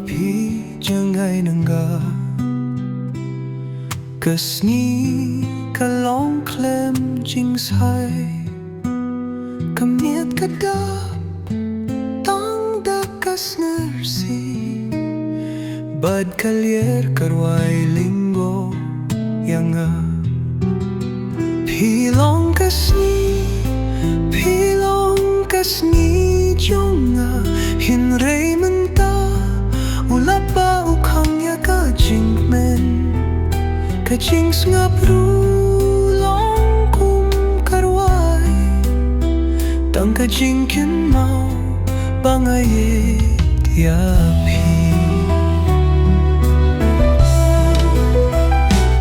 Phi Jngai nangga Kasni kalong klem jingsai Kamiet kadap tang dakas ngersi Bad kalyer karwai linggo yanga Pylong kasni jonga Hinrei menta ulapa ukhang ya ka jingmen Ka jing Sngap long kum karwai Tang ka jingkynmaw bangayet ya phi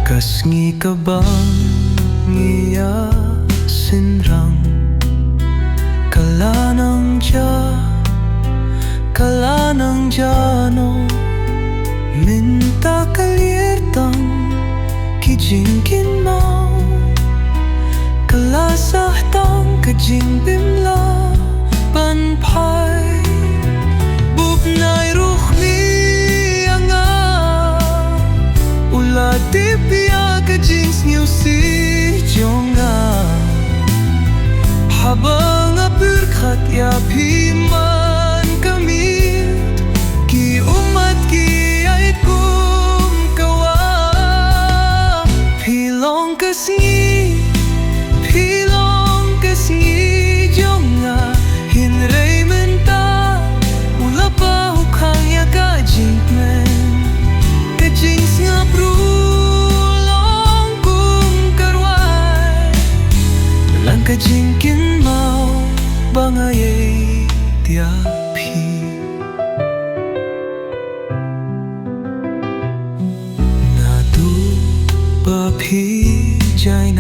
Kasngi kaba ngiya sinrang Kalanang jano Minta kalyer tang Ki jingkynmaw Kalasah tang ka jingbimla Panpai Bubnay rukhmi anga Ulatipya ka jings si jonga Habang apurkhat ya piman kamit Ki umat ki ay kum kawa Pylong kasni jonga Hinrei menta ulapa ukhang ya ka jingmen Ka jing Sngap long kum karwai Lang ka jingkynmaw bangayet ya phi Nadu ba Phi Jngai